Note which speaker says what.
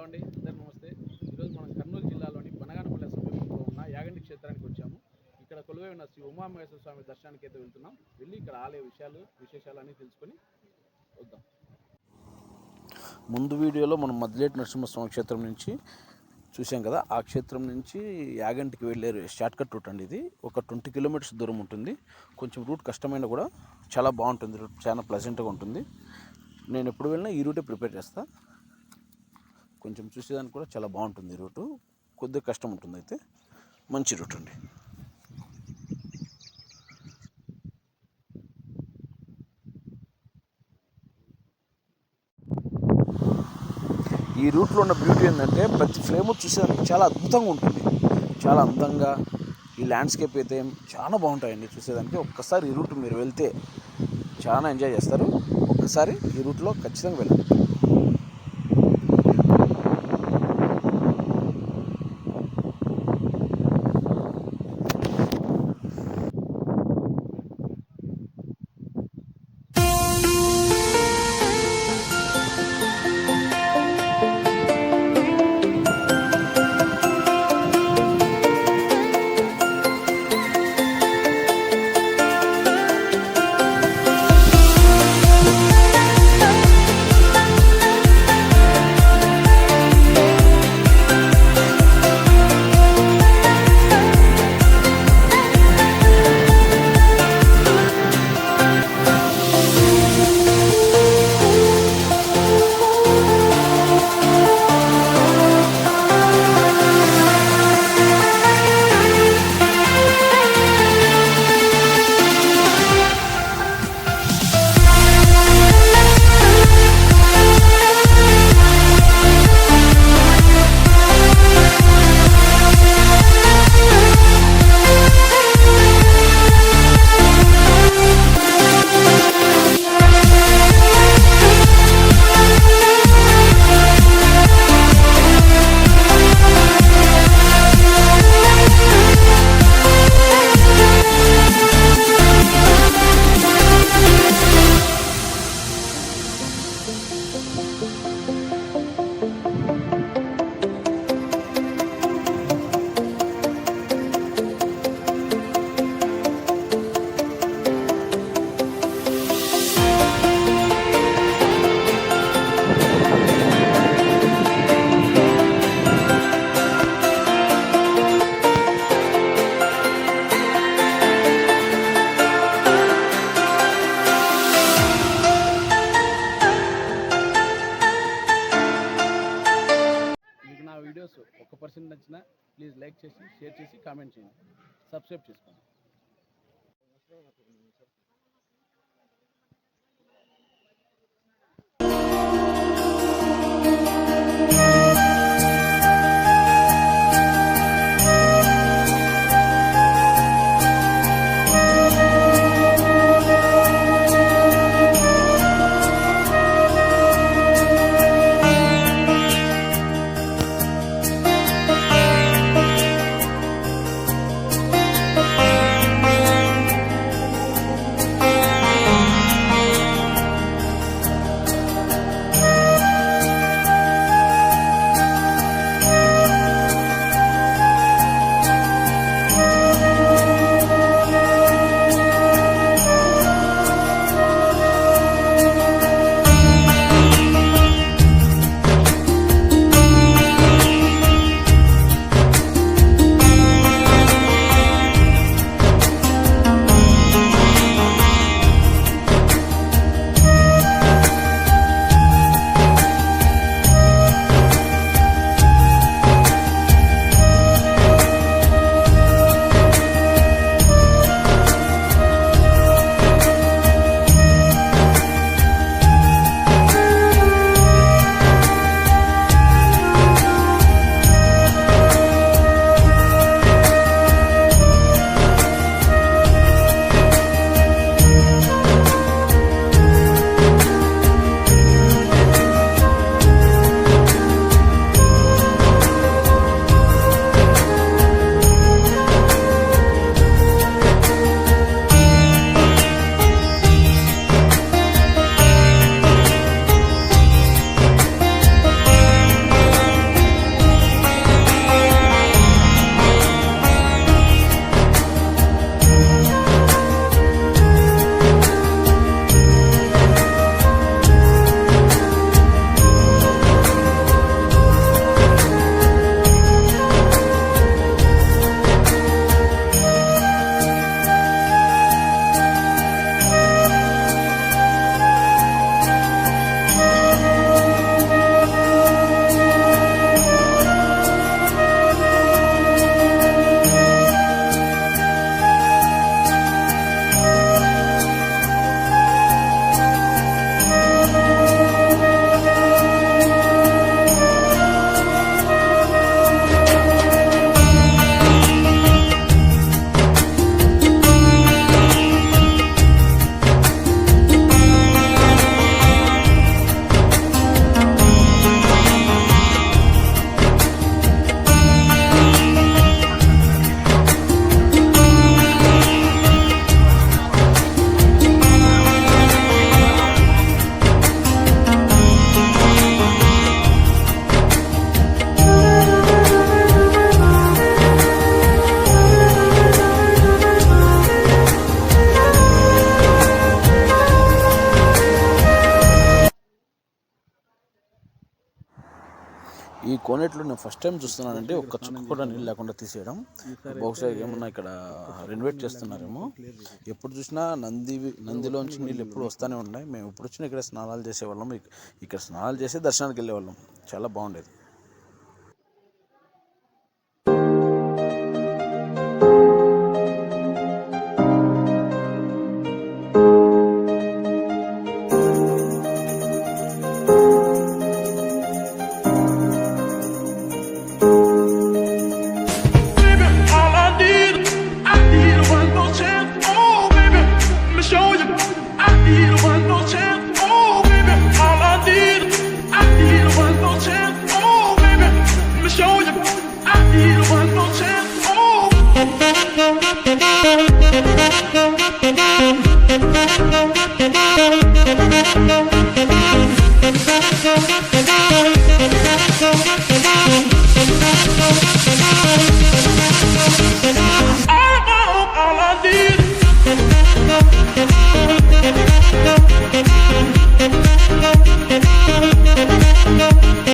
Speaker 1: Hello అండి, అందరూ నమస్తే. ఈరోజు మనం కర్నూలు జిల్లాలోని బనగానపల్లె సమీపంలో ఉన్న యాగంటి క్షేత్రానికి వచ్చాము. ఇక్కడ కొలువై ఉన్న శ్రీ ఉమామహేశ్వర స్వామి దర్శనానికి అయితే వెళ్తున్నాం. వెళ్ళి ఇక్కడ ఆలయ విశేషాలు అన్నీ తెలుసుకొని వద్దాం. ముందు వీడియోలో మనం మద్దిలేటి నరసింహస్వామి క్షేత్రం నుంచి చూసాం కదా. ఆ క్షేత్రం నుంచి యాగంటికి వెళ్ళే షార్ట్ కట్ రూట్ అండి. ఇది ఒక 20 కిలోమీటర్స్ దూరం ఉంటుంది. కొంచెం రూట్ కష్టమైన కూడా చాలా బాగుంటుంది. రూట్ చాలా ప్లెజెంట్గా ఉంటుంది. నేను ఎప్పుడు వెళ్ళినా ఈ రూటే ప్రిపేర్ చేస్తా. కొంచెం చూసేదానికి కూడా చాలా బాగుంటుంది. రూటు కొద్దిగా కష్టం ఉంటుంది, అయితే మంచి రూట్ అండి. ఈ రూట్లో ఉన్న బ్యూటీ ఏంటంటే ప్రతి ఫ్రేమ్ చూసేదానికి చాలా అద్భుతంగా ఉంటుంది. చాలా అందంగా ఈ ల్యాండ్స్కేప్ అయితే చాలా బాగుంటాయండి చూసేదానికి. ఒక్కసారి ఈ రూట్ మీరు వెళ్తే చాలా ఎంజాయ్ చేస్తారు. ఒక్కసారి ఈ రూట్లో ఖచ్చితంగా వెళ్ళండి. వీడియోస్ 1% నచ్చినా ప్లీజ్ లైక్ చేసి, షేర్ చేసి, కామెంట్ చేయండి, సబ్స్క్రైబ్ చేసుకోండి. ఈ కోనేట్లో నేను ఫస్ట్ టైం చూస్తున్నానండి, ఒక్క చుక్క కూడా నీళ్ళు లేకుండా తీసేయడం. బహుశా ఏమన్నా ఇక్కడ రెనోవేట్ చేస్తున్నారేమో. ఎప్పుడు చూసినా నందిలోంచి నీళ్ళు ఎప్పుడు వస్తూనే ఉన్నాయి. మేము ఎప్పుడు వచ్చినా ఇక్కడ స్నానాలు చేసేవాళ్ళం, ఇక్కడ స్నానాలు చేసి దర్శనానికి వెళ్ళేవాళ్ళం. చాలా బాగుండేది.
Speaker 2: Thank you.